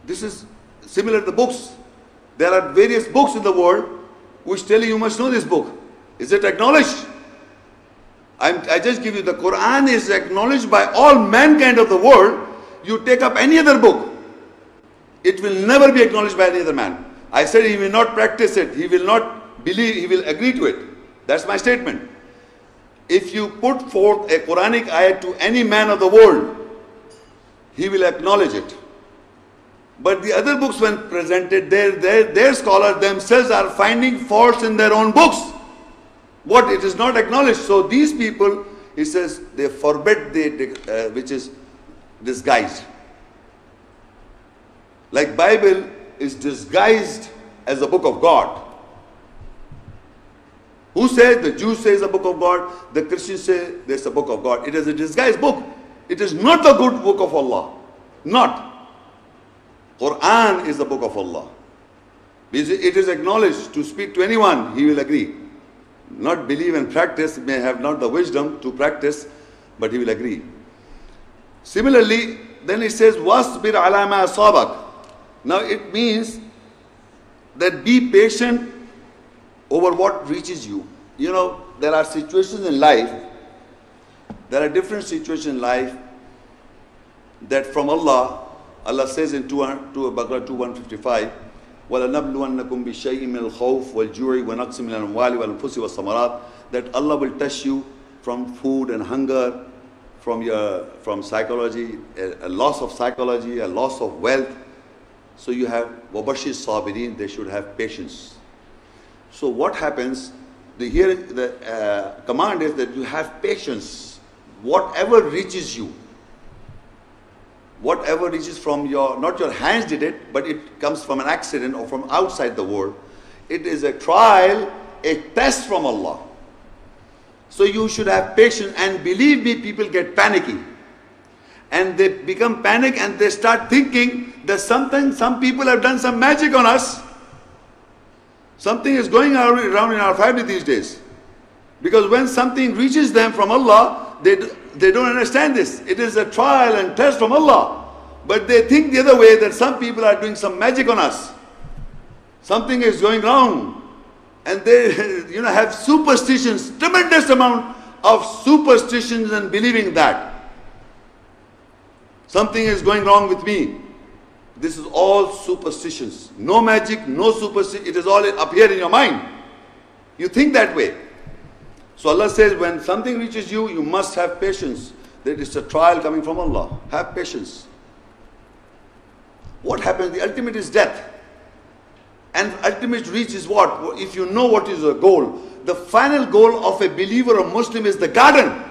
This is similar to the books. There are various books in the world which tell you must know this book. Is it acknowledged? I just give you the Quran is acknowledged by all mankind of the world. You take up any other book, it will never be acknowledged by any other man. I said he will not practice it, he will not believe, he will agree to it. That's my statement. If you put forth a Quranic ayat to any man of the world, he will acknowledge it. But the other books when presented, their scholars themselves are finding faults in their own books. What? It is not acknowledged. So these people, he says, they forbid which is disguised. Like Bible is disguised as the book of God. Who says? The Jews say it's a book of God. The Christians say there's a book of God. It is a disguised book. It is not the good book of Allah. Not. Quran is the book of Allah. It is acknowledged. To speak to anyone, he will agree. Not believe and practice, may have not the wisdom to practice, but he will agree. Similarly, then it says, وَاصْبِرْ عَلَى مَا أَصَابَكَ. Now it means that be patient over what reaches you. You know, there are situations in life, there are different situations in life that from Allah, Allah says in Baqarah 2:155, وَلَنَبْلُوَنَّكُمْ بِشَيْءٍ مِنَ الْخَوْفِ وَالْجُوعِ وَنَقْصٍ مِنَ الْأَمْوَالِ وَالْأَنفُسِ وَالثَّمَرَاتِ, that Allah will test you from food and hunger, from psychology, a loss of psychology, a loss of wealth. So you have وَبَشِّرِ الصَّابِرِينَ, they should have patience. So what happens? The command is that you have patience. Whatever reaches you, whatever reaches from not your hands did it, but it comes from an accident or from outside the world. It is a trial, a test from Allah. So you should have patience, and believe me, people get panicky. And they become panic and they start thinking that some people have done some magic on us. Something is going around in our family these days. Because when something reaches them from Allah, they don't understand this. It is a trial and test from Allah. But they think the other way, that some people are doing some magic on us. Something is going wrong. And they have superstitions, tremendous amount of superstitions, and believing that something is going wrong with me. This is all superstitions. No magic, no superstition. It is all up here in your mind. You think that way. So Allah says, when something reaches you, you must have patience. That it's a trial coming from Allah. Have patience. What happens? The ultimate is death. And ultimate reach is what? If you know what is the goal. The final goal of a believer or Muslim is the garden.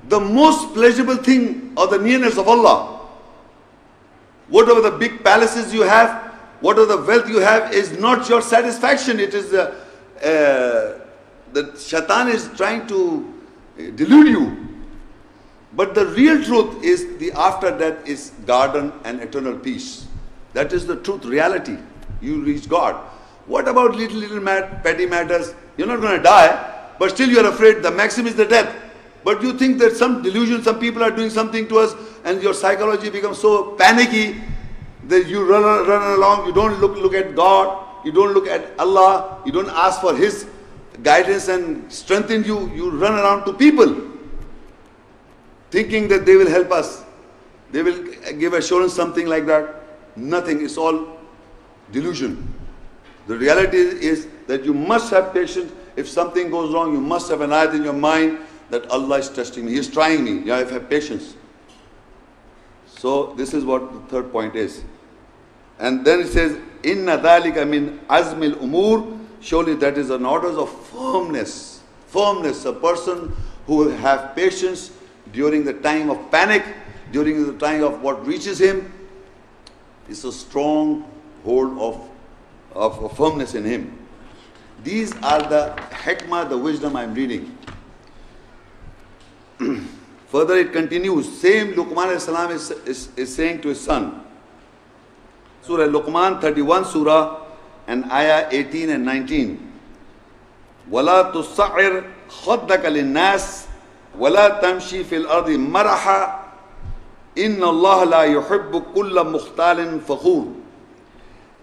The most pleasurable thing, or the nearness of Allah. Whatever the big palaces you have, whatever the wealth you have, is not your satisfaction. It is the shaitan is trying to delude you. But the real truth is the after death is garden and eternal peace. That is the truth, reality. You reach God. What about little petty matters? You're not going to die, but still you're afraid. The maximum is the death. But you think that some delusion, some people are doing something to us, and your psychology becomes so panicky that you run along. You don't look at God. You don't look at Allah. You don't ask for His guidance and strengthen you. You run around to people, thinking that they will help us. They will give assurance, something like that. Nothing. It's all delusion. The reality is that you must have patience. If something goes wrong, you must have an ayat in your mind that Allah is testing me. He is trying me. Yeah, I have patience. So this is what the third point is. And then it says, Inna dhalika min azmil umur. Surely that is an order of firmness. Firmness. A person who will have patience during the time of panic, during the time of what reaches him, is a strong hold of firmness in him. These are the hikmah, the wisdom I am reading. Further it continues. Same Luqman as-salam is saying to his son. Surah Luqman 31 surah and ayah 18 and 19. وَلَا تُصَّعِرْ خَدَّكَ لِلنَّاسِ وَلَا تَمْشِي فِي الْأَرْضِ مَرَحًا Inna Allah la yuhibbu kulla mukhtalin fakhur.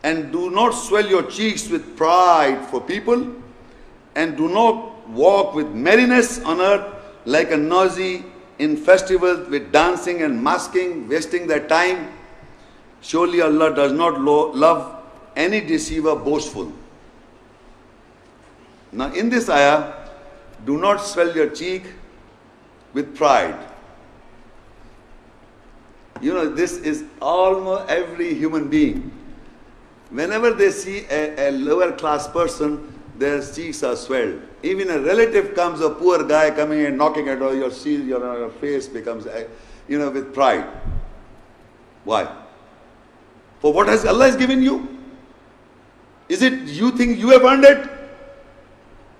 And do not swell your cheeks with pride for people, and do not walk with merriness on earth like a noisy in festivals with dancing and masking, wasting their time. Surely Allah does not love any deceiver boastful. Now in this ayah, do not swell your cheek with pride. You know, this is almost every human being. Whenever they see a lower class person, their cheeks are swelled. Even a relative comes, a poor guy coming and knocking at your face becomes, with pride. Why? For what has Allah has given you? Is it you think you have earned it?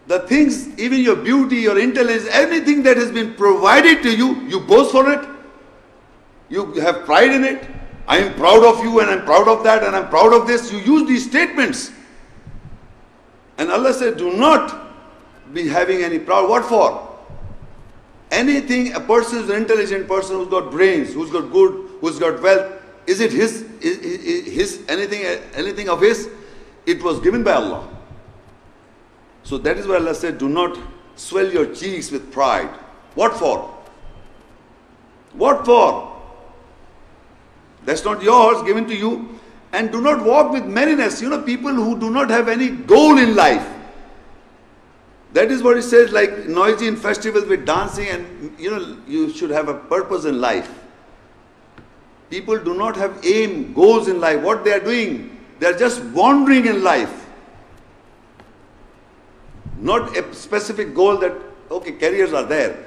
The things, even your beauty, your intelligence, everything that has been provided to you, you boast for it. You have pride in it. I am proud of you and I'm proud of that and I'm proud of this. You use these statements. And Allah said, do not be having any pride. What for? Anything, a person is an intelligent person who's got brains, who's got good, who's got wealth, is it his anything of his? It was given by Allah. So that is why Allah said, do not swell your cheeks with pride. What for? What for? That's not yours, given to you. And do not walk with merriness. You know, people who do not have any goal in life. That is what it says, like noisy in festivals with dancing, and you should have a purpose in life. People do not have aim, goals in life. What they are doing, they are just wandering in life. Not a specific goal that, okay, careers are there,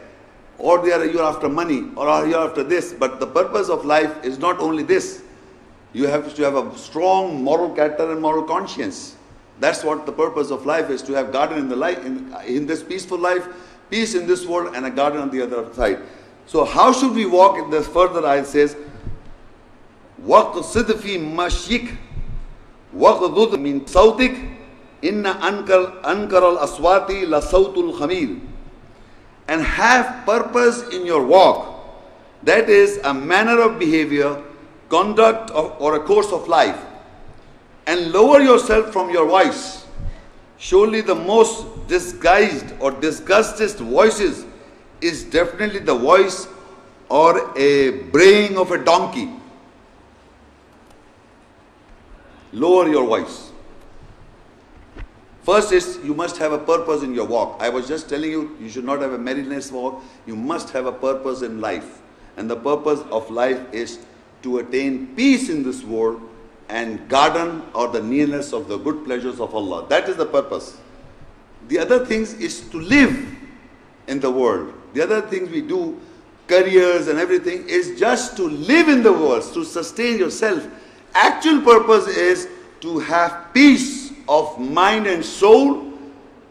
or you're after money, or you're after this, but the purpose of life is not only this. You have to have a strong moral character and moral conscience. That's what the purpose of life is, to have garden in the life, in this peaceful life, peace in this world, and a garden on the other side. So how should we walk? In this further ayat says, وَقْصِدْ فِي مَشْيِكْ وَقْضُضْ مِنْ صَوْتِكْ إِنَّ أَنْكَرَ الْأَصْوَاتِ لَصَوْتُ الْخَمِيرِ. And have purpose in your walk. That is a manner of behavior, conduct or a course of life. And lower yourself from your voice. Surely the most disguised or disgusted voices is definitely the voice or a braying of a donkey. Lower your voice. First is, you must have a purpose in your walk. I was just telling you, you should not have a merriness walk. You must have a purpose in life. And the purpose of life is to attain peace in this world and garden or the nearness of the good pleasures of Allah. That is the purpose. The other things is to live in the world. The other things we do, careers and everything, is just to live in the world, to sustain yourself. Actual purpose is to have peace of mind and soul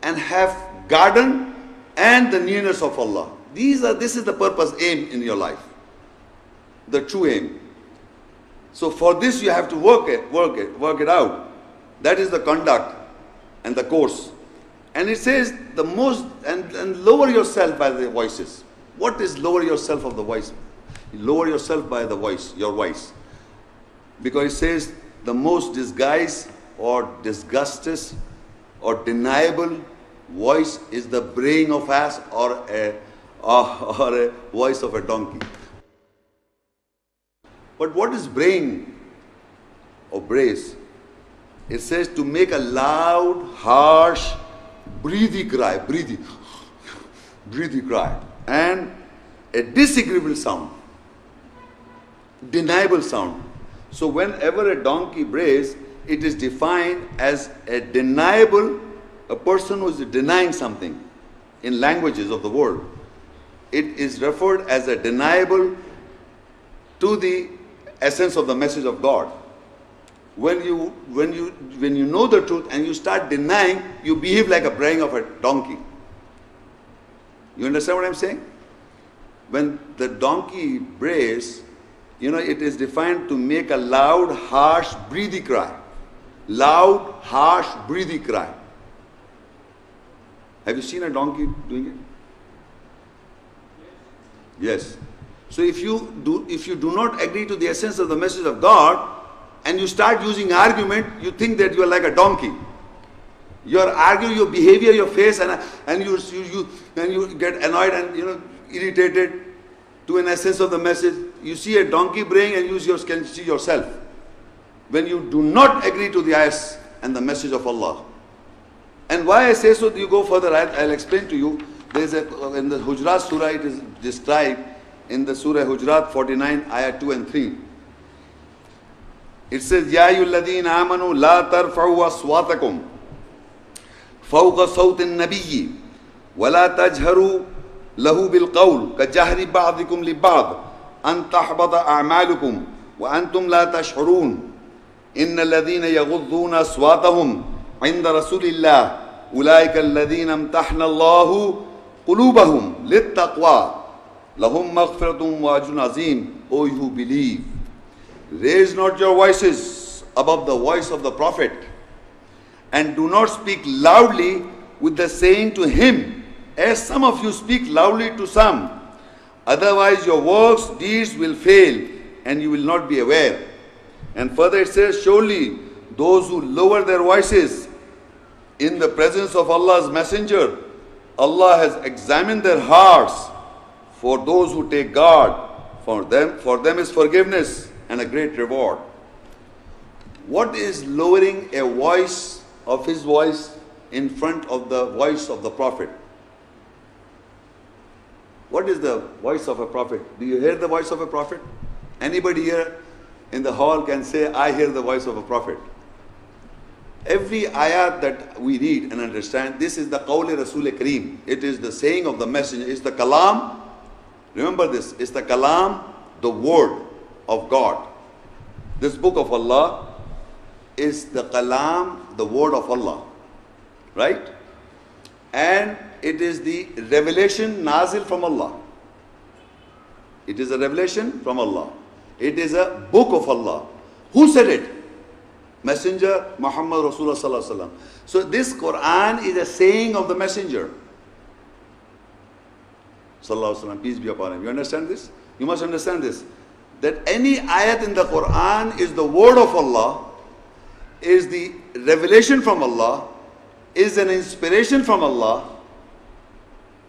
and have garden and the nearness of Allah. This is the purpose, aim in your life. The true aim. So for this you have to work it out. That is the conduct and the course. And it says the most, and lower yourself by the voices. What is lower yourself of the voice? Lower yourself by the voice, your voice. Because it says the most disguised or disgusted or deniable voice is the braying of ass or a voice of a donkey. But what is braying or brays? It says to make a loud, harsh, breathy cry, breathy cry, and a disagreeable sound, deniable sound. So whenever a donkey brays, it is defined as a deniable, a person who is denying something in languages of the world. It is referred as a deniable to the essence of the message of God. When you know the truth and you start denying, you behave like a braying of a donkey. You understand what I'm saying? When the donkey brays, it is defined to make a loud, harsh, breathy cry. Loud, harsh, breathy cry. Have you seen a donkey doing it? Yes. So if you do not agree to the essence of the message of God, and you start using argument, you think that you are like a donkey. You are arguing your behavior, your face, and you get annoyed and irritated to an essence of the message. You see a donkey brain and you can see yourself. When you do not agree to the ayahs and the message of Allah. And why I say so, you go further, I'll explain to you. There's in the Hujurat Surah, it is described in the Surah Hujurat 49, ayah 2 and 3. It says, Ya ayyuhalladhina amanu la tarfa'u aswatakum fawqa sawti an-nabiyyi wa la tajharu lahu bil qawl ka jahri ba'dikum li ba'd an tahbata a'malukum wa antum la tash'urun innal ladhina yaghudduna aswatahum 'inda rasulillah ulaika alladhina imtahana Allahu qulubahum lit-taqwa lahum maghfiratun wa ajrun azim. O you who believe, raise not your voices above the voice of the Prophet, and do not speak loudly with the saying to him, as some of you speak loudly to some. Otherwise your works, deeds will fail, and you will not be aware. And further it says, surely those who lower their voices in the presence of Allah's Messenger, Allah has examined their hearts. For those who take God, for them is forgiveness and a great reward. What is lowering a voice of his voice in front of the voice of the Prophet? What is the voice of a prophet? Do you hear the voice of a prophet? Anybody here in the hall can say, I hear the voice of a prophet. Every ayat that we read and understand, this is the Qawli Rasul Kareem. It is the saying of the messenger. It's the kalam. Remember this. It's the kalam, the word of God. This book of Allah is the kalam, the word of Allah. Right? And it is the revelation nazil from Allah. It is a revelation from Allah. It is a book of Allah. Who said it? Messenger Muhammad Rasulullah Sallallahu Alaihi Wasallam. So this Quran is a saying of the messenger Sallallahu Alaihi Wasallam, peace be upon him. You understand this? You must understand this. That any ayat in the Quran is the word of Allah, is the revelation from Allah, is an inspiration from Allah.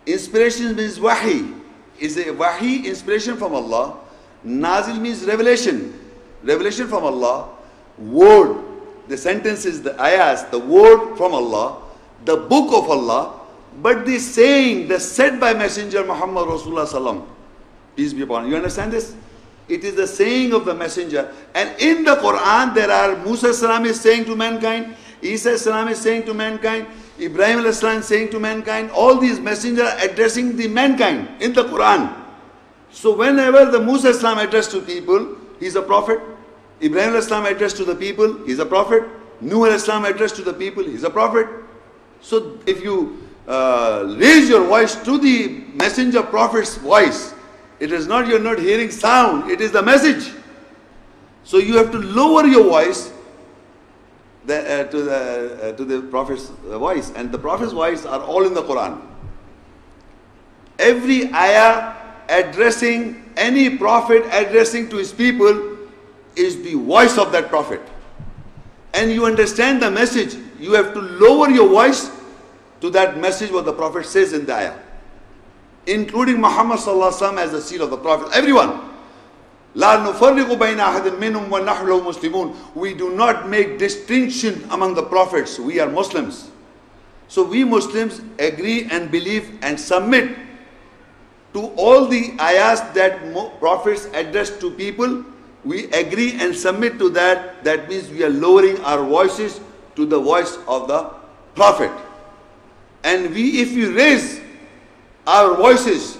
Inspiration means wahi. Is a wahi, inspiration from Allah. Nazil means revelation. Revelation from Allah. Word. The sentence is the ayahs, the word from Allah, the book of Allah, but the saying, the said by Messenger Muhammad Rasulullah Sallam, peace be upon him. You understand this? It is the saying of the messenger. And in the Quran there are Musa Salam is saying to mankind, Isa Salam is saying to mankind, Ibrahim Salam is saying to mankind, all these messengers are addressing the mankind in the Quran. So whenever the Musa Salam addressed to people, he is a prophet. Ibrahim Islam addressed to the people, he's a prophet. Nuh Islam addressed to the people, he's a prophet. So if you raise your voice to the messenger prophet's voice, it is not, you're not hearing sound, it is the message. So you have to lower your voice to the prophet's voice, and the prophet's voice are all in the Quran. Every ayah addressing, any prophet addressing to his people is the voice of that prophet. And you understand the message, you have to lower your voice to that message what the prophet says in the ayah, including Muhammad Sallallahu Alaihi Wasallam as the seal of the prophet. Everyone. لا نفرق بين أحد منهم ونحن له مسلمون. We do not make distinction among the prophets. We are Muslims. So we Muslims agree and believe and submit to all the ayahs that prophets address to people. We agree and submit to that. That means we are lowering our voices to the voice of the prophet. And if we raise our voices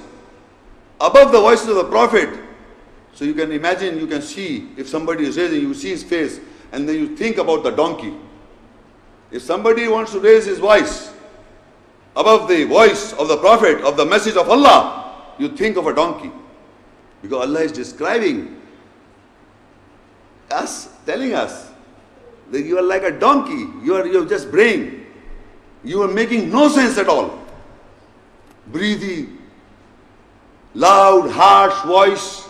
above the voices of the prophet, so you can imagine, you can see, if somebody is raising, you see his face, and then you think about the donkey. If somebody wants to raise his voice above the voice of the prophet, of the message of Allah, you think of a donkey. Because Allah is describing us, telling us that you are like a donkey. You are just braying. You are making no sense at all. Breathing loud, harsh voice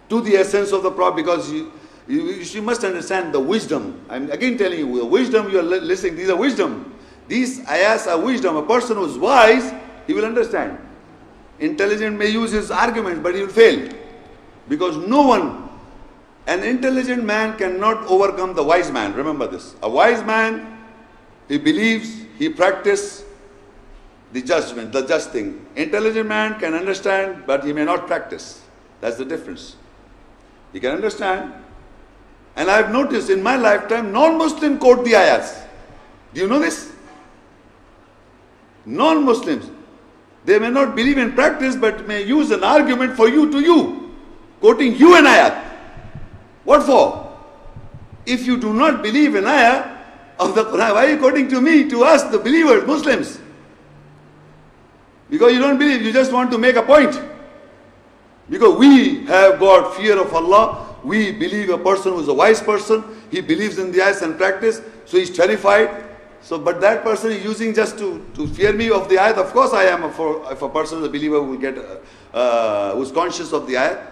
to the essence of the Prophet, because you must understand the wisdom. I'm again telling you, the wisdom you are listening, these are wisdom. These ayahs are wisdom. A person who is wise, he will understand. Intelligent may use his arguments, but he will fail. Because no one, an intelligent man cannot overcome the wise man. Remember this. A wise man, he believes, he practices the judgment, the just thing. Intelligent man can understand, but he may not practice. That's the difference. He can understand. And I have noticed in my lifetime, non-Muslim quote the ayahs. Do you know this? Non-Muslims, they may not believe in practice, but may use an argument for you to you, quoting you an ayah. What for? If you do not believe in ayah of the Quran, why are you quoting to me, to us, the believers, Muslims? Because you don't believe, you just want to make a point. Because we have got fear of Allah. We believe a person who is a wise person, he believes in the ayahs and practice, so he's terrified. So, but that person is using just to fear me of the ayah. Of course I am, if a person is a believer who will get, who's conscious of the ayah.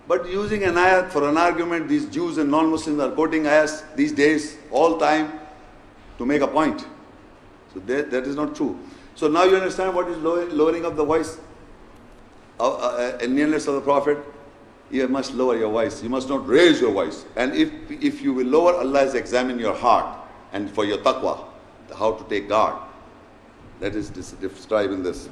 But using an ayah for an argument, these Jews and non-Muslims are quoting ayahs these days, all time, to make a point. So that is not true. So now you understand what is lowering of the voice, in nearness of the Prophet. You must lower your voice. You must not raise your voice. And if you will lower, Allah has examined your heart. And for your taqwa, how to take guard. That is described in this.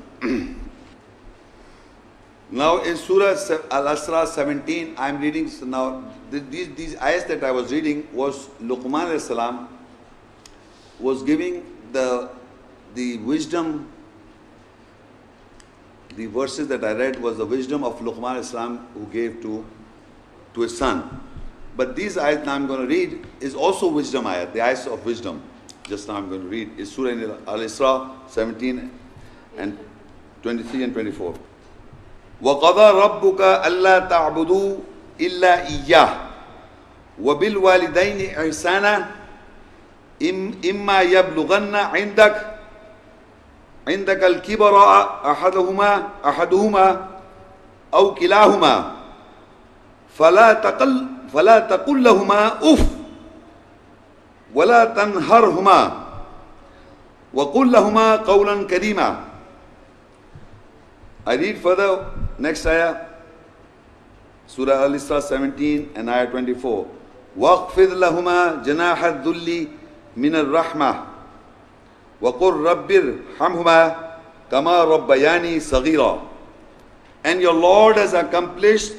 Now in Surah Al-Asra 17, I am reading, so now these ayahs that I was reading was Luqman alayhi salam was giving the wisdom. The verses that I read was the wisdom of Luqman alayhi salam who gave to his son. But these ayahs now I'm going to read is also wisdom ayat, the ayahs of wisdom. Just now I'm going to read is Surah Al-Isra 17 and 23 and 24. وَقَضَى رَبُّكَ أَلَّا تَعْبُدُوا إِلَّا إِيَّاهُ وَبِالْوَالِدَيْنِ إِحْسَانًا إِمَّا يَبْلُغَنَّ عِندَكَ الْكِبَرَ أَحَدُهُمَا أَوْ كِلَاهُمَا فلا تقل لهما أف ولا تنهرهما وقل لهما قولا كريما. I read further, next ayah, Surah Al-Isra 17 and ayah 24. وَاخْفِضْ لَهُمَا جَنَاحَ الذُّلِّ مِنَ الرَّحْمَةِ وَقُلْ رَبِّ ارْحَمْهُمَا كَمَا رَبَّيَانِي صَغِيرًا. And your Lord has accomplished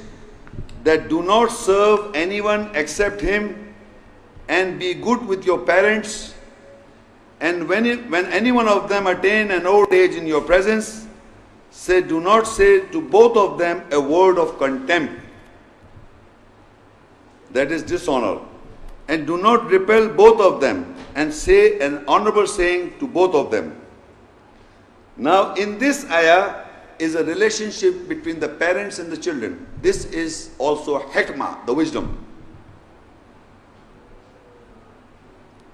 that do not serve anyone except Him, and be good with your parents, and when any one of them attain an old age in your presence, do not say to both of them a word of contempt, that is dishonor, and do not repel both of them, and say an honorable saying to both of them. Now in this ayah is a relationship between the parents and the children. This is also hikmah, the wisdom.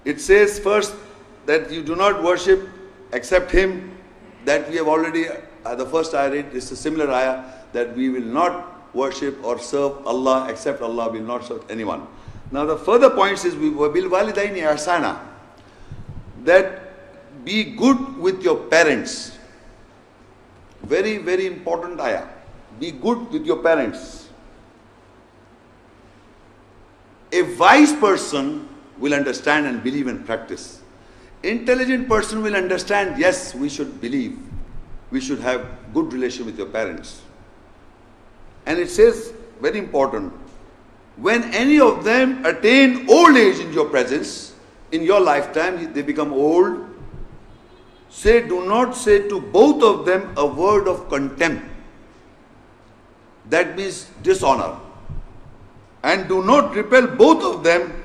It says first that you do not worship except Him. That we have already, the first ayah read is a similar ayah, that we will not worship or serve Allah except Allah, will not serve anyone. Now the further points is, bil walidaini ihsana, that be good with your parents. Very, very important ayah. Be good with your parents. A wise person will understand and believe and practice. Intelligent person will understand, yes, we should believe. We should have good relation with your parents. And it says, very important, when any of them attain old age in your presence, in your lifetime, they become old, do not say to both of them a word of contempt. That means dishonor. And do not repel both of them,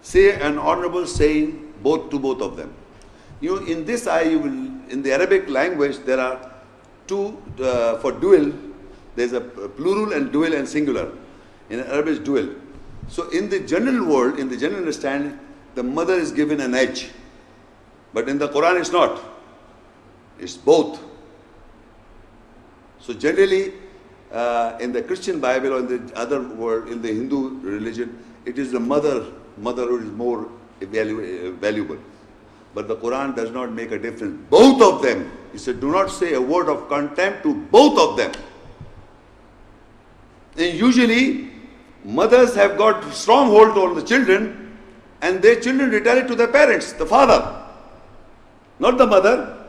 say an honorable saying to both of them. In this ayah, in the Arabic language, there are two, for dual, there's a plural and dual and singular. In Arabic, dual. So in the general world, in the general understanding, the mother is given an edge. But in the Quran it's not. It's both. So generally, in the Christian Bible or in the other word, in the Hindu religion, it is the motherhood is more valuable. But the Quran does not make a difference. Both of them, he said, do not say a word of contempt to both of them. And usually, mothers have got strong hold on the children, and their children retaliate to their parents, the father, not the mother.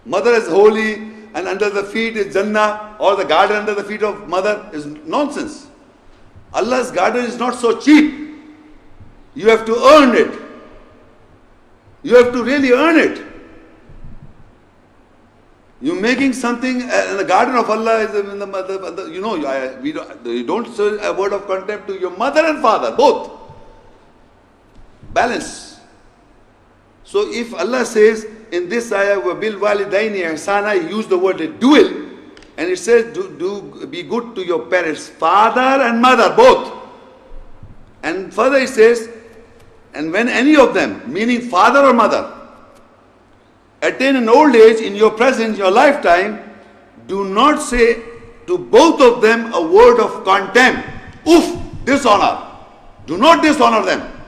Mother is holy, and under the feet is Jannah, or the garden under the feet of mother is nonsense. Allah's garden is not so cheap. You have to earn it. You have to really earn it. You're making something, and the garden of Allah is in the mother. You know, you don't say a word of contempt to your mother and father, both. Balance. So if Allah says in this ayah, وَبِالْ وَالِدَيْنِ إِحْسَانًا, he used the word dual, and it says, do be good to your parents, father and mother, both. And further it says, and when any of them, meaning father or mother, attain an old age in your presence, your lifetime, do not say to both of them a word of contempt. Oof, dishonor. Do not dishonor them.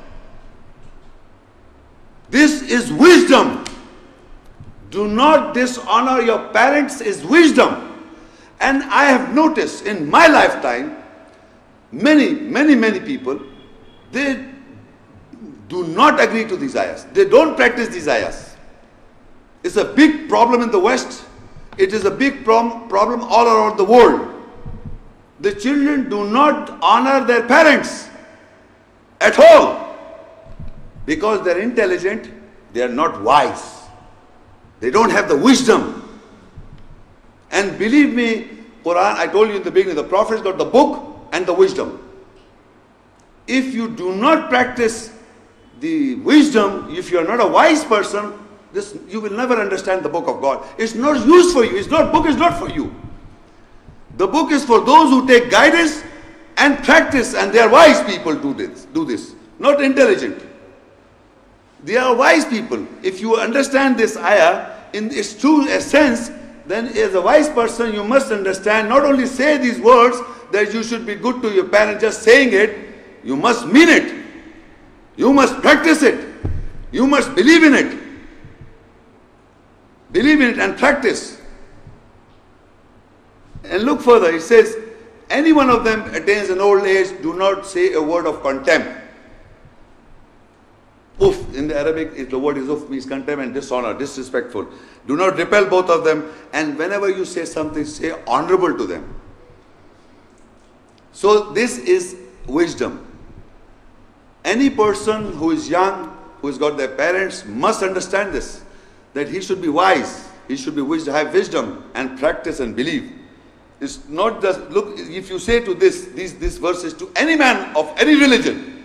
This is wisdom. Do not dishonor your parents is wisdom. And I have noticed in my lifetime, many people, they do not agree to these ayahs. They don't practice these ayahs. It's a big problem in the West. It is a big problem all around the world. The children do not honor their parents at all. Because they're intelligent, they are not wise. They don't have the wisdom. And believe me, Quran, I told you in the beginning, the Prophet's got the book and the wisdom. If you do not practice the wisdom, if you are not a wise person, you will never understand the book of God. It's not used for you. Book is not for you. The book is for those who take guidance and practice, and they are wise people do this, not intelligent. They are wise people. If you understand this ayah in its true essence, then as a wise person you must understand, not only say these words that you should be good to your parents, just saying it, you must mean it. You must practice it. You must believe in it. Believe in it and practice. And look further, it says, any one of them attains an old age, do not say a word of contempt. Uf, in the Arabic, the word is uf, means contempt and dishonor, disrespectful. Do not repel both of them, and whenever you say something, say honorable to them. So this is wisdom. Any person who is young, who has got their parents, must understand this, that he should be wise. He should be have wisdom and practice and believe. It's not just, look, if you say to these verses to any man of any religion,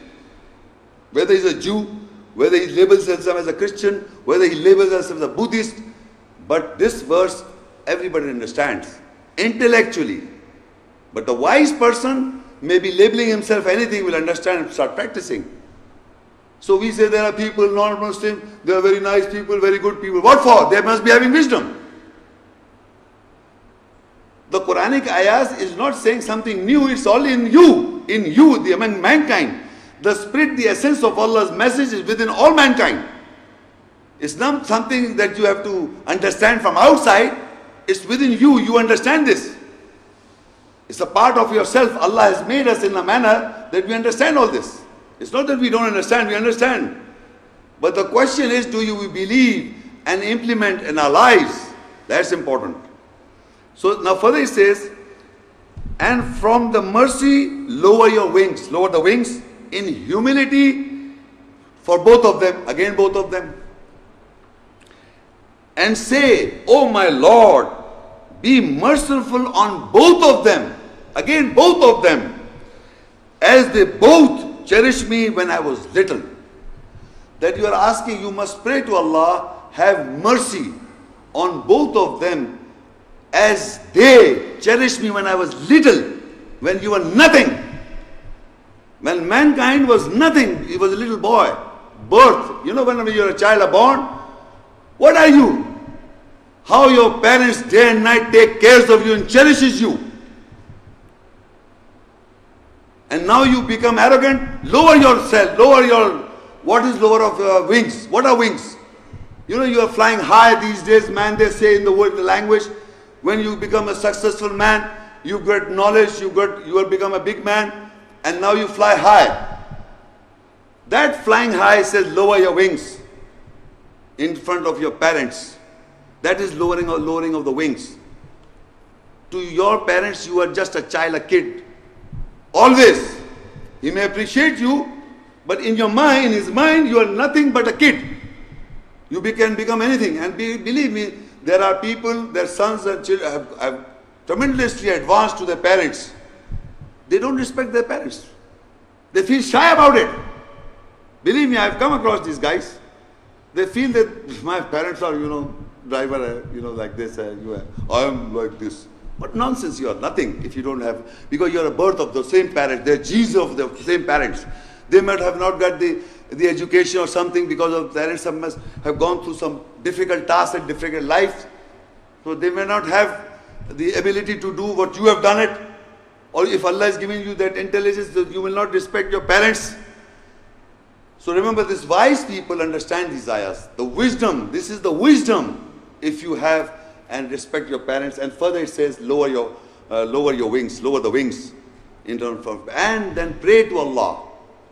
whether he's a Jew, whether he labels himself as a Christian, whether he labels himself as a Buddhist, but this verse everybody understands intellectually. But the wise person may be labeling himself anything, will understand and start practicing. So we say there are people, non-Muslim, they are very nice people, very good people. What for? They must be having wisdom. The Quranic ayahs is not saying something new, it's all in you, among mankind. The spirit, the essence of Allah's message is within all mankind. It's not something that you have to understand from outside. It's within you. You understand this. It's a part of yourself. Allah has made us in a manner that we understand all this. It's not that we don't understand, we understand. But the question is, do you believe and implement in our lives? That's important. So now further it says, and from the mercy lower your wings. Lower the wings in humility for both of them. Again both of them. And say, oh my Lord, be merciful on both of them. Again both of them. As they both cherished me when I was little. That you are asking, you must pray to Allah, have mercy on both of them as they cherished me when I was little, when you were nothing. When mankind was nothing, he was a little boy. Birth, you know, when you're a child are born, what are you? how your parents day and night take care of you and cherishes you. And now you become arrogant, lower yourself, lower your, what is lower of your wings? What are wings? You know, you are flying high these days, man. They say in the word, the language, when you become a successful man, you get knowledge, you will become a big man, and now you fly high. That flying high says lower your wings in front of your parents. That is lowering of the wings. To your parents, you are just a child, a kid. Always. He may appreciate you, but in your mind, in his mind, you are nothing but a kid. You can become anything. And believe me, there are people, their sons and children have tremendously advanced to their parents. They don't respect their parents. They feel shy about it. Believe me, I've come across these guys. They feel that my parents are, driver, like this, I'm like this. What nonsense, you are nothing if you don't have, because you are a birth of the same parents, they're Jesus of the same parents. They might have not got the education or something because of parents must have gone through some difficult tasks and difficult life. So they may not have the ability to do what you have done it. Or if Allah is giving you that intelligence, you will not respect your parents. So remember, these wise people understand these ayahs. The wisdom, this is the wisdom if you have and respect your parents. And further it says, lower your wings, lower the wings. And then pray to Allah.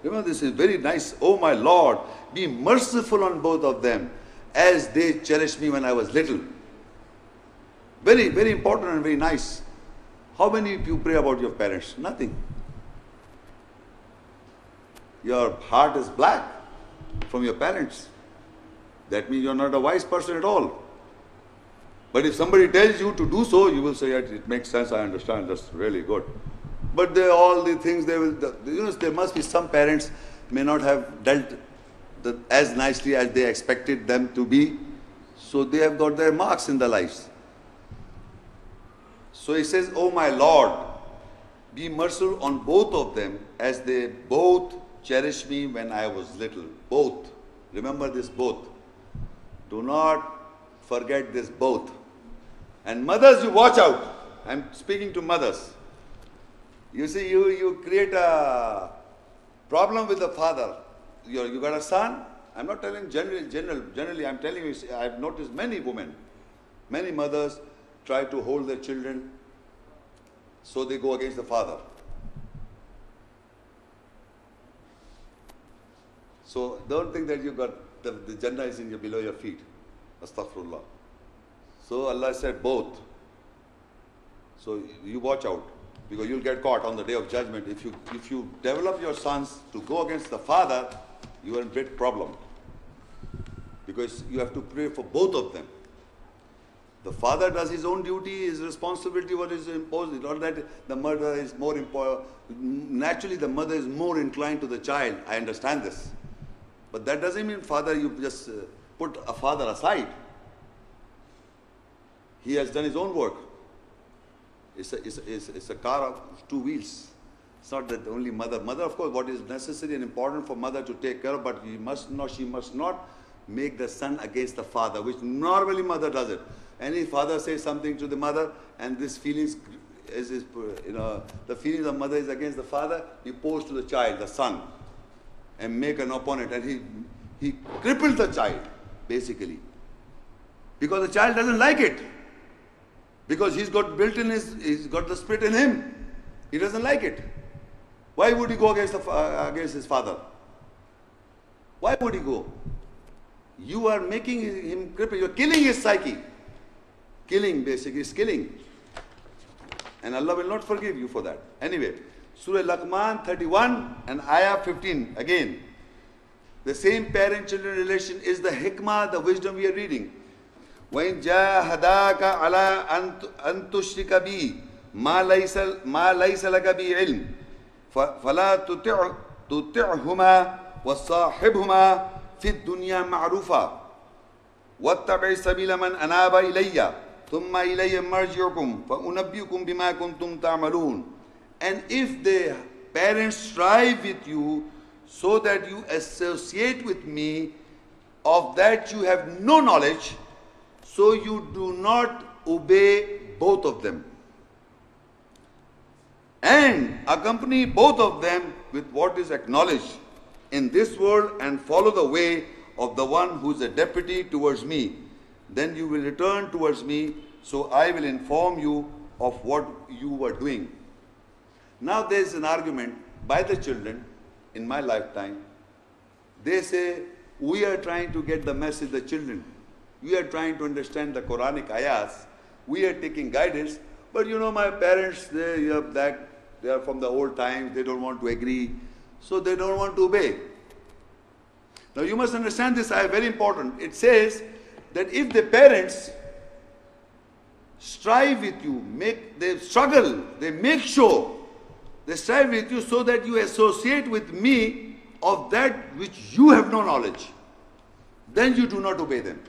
Remember, this is very nice. Oh my Lord, be merciful on both of them as they cherished me when I was little. Very, very important and very nice. How many of you pray about your parents? Nothing. Your heart is black from your parents. That means you're not a wise person at all. But if somebody tells you to do so, you will say, yeah, it makes sense, I understand, that's really good. But all the things there must be some parents may not have dealt as nicely as they expected them to be. So they have got their marks in their lives. So he says, oh my Lord, be merciful on both of them as they both cherished me when I was little. Both. Remember this both. Do not forget this both. And mothers, you watch out. I'm speaking to mothers. You see, you create a problem with the father. You got a son. I'm not telling generally, I'm telling you, I've noticed many women, many mothers try to hold their children so they go against the father. So don't think that you got the Jannah is below your feet. Astaghfirullah. So Allah said both. So you watch out, because you'll get caught on the day of judgment. If you develop your sons to go against the father, you are in great problem. Because you have to pray for both of them. The father does his own duty, his responsibility, what is imposed. It's not that the mother is more important. Naturally, the mother is more inclined to the child. I understand this. But that doesn't mean father, you just put a father aside. He has done his own work. It's a car of two wheels. It's not that only mother. Mother, of course, what is necessary and important for mother to take care of, but she must not make the son against the father, which normally mother does it. Any father says something to the mother, and this feelings the feelings of mother is against the father, he pours to the child, the son, and make an opponent, and he cripples the child, basically. Because the child doesn't like it. Because he's got the spirit in him. He doesn't like it. Why would he go against his father? Why would he go? You are making him cripple. You're killing his psyche. Killing, basically, is killing. And Allah will not forgive you for that. Anyway, Surah Luqman 31 and Ayah 15. Again, the same parent-children relation is the hikmah, the wisdom we are reading. وَإِنْ جَاهَدَاكَ عَلَىٰ أَن تُشْرِكَ بِي مَا لَيْسَ لَكَ بِهِ عِلْمٍ فَلَا تُطِعْهُمَا وَصَاحِبْهُمَا فِي الدُّنْيَا مَعْرُوفًا وَاتَّبِعْ سَبِيلَ مَنْ أَنَابَ إِلَيَّ ثُمَّ إِلَيَّ مَرْجِعُكُمْ فَأُنَبِّئُكُمْ بِمَا كُنْتُمْ تَعْمَلُونَ. And if the parents strive with you so that you associate with me of that you have no knowledge, so you do not obey both of them. And accompany both of them with what is acknowledged in this world and follow the way of the one who is a deputy towards me. Then you will return towards me, so I will inform you of what you were doing. Now there is an argument by the children in my lifetime. They say, we are trying to get the message, the children. We are trying to understand the Quranic ayahs. We are taking guidance. But you know, my parents, they are from the old times. They don't want to agree. So they don't want to obey. Now you must understand this ayah, very important. It says that if the parents strive with you, they struggle, they make sure, they strive with you so that you associate with me of that which you have no knowledge, then you do not obey them.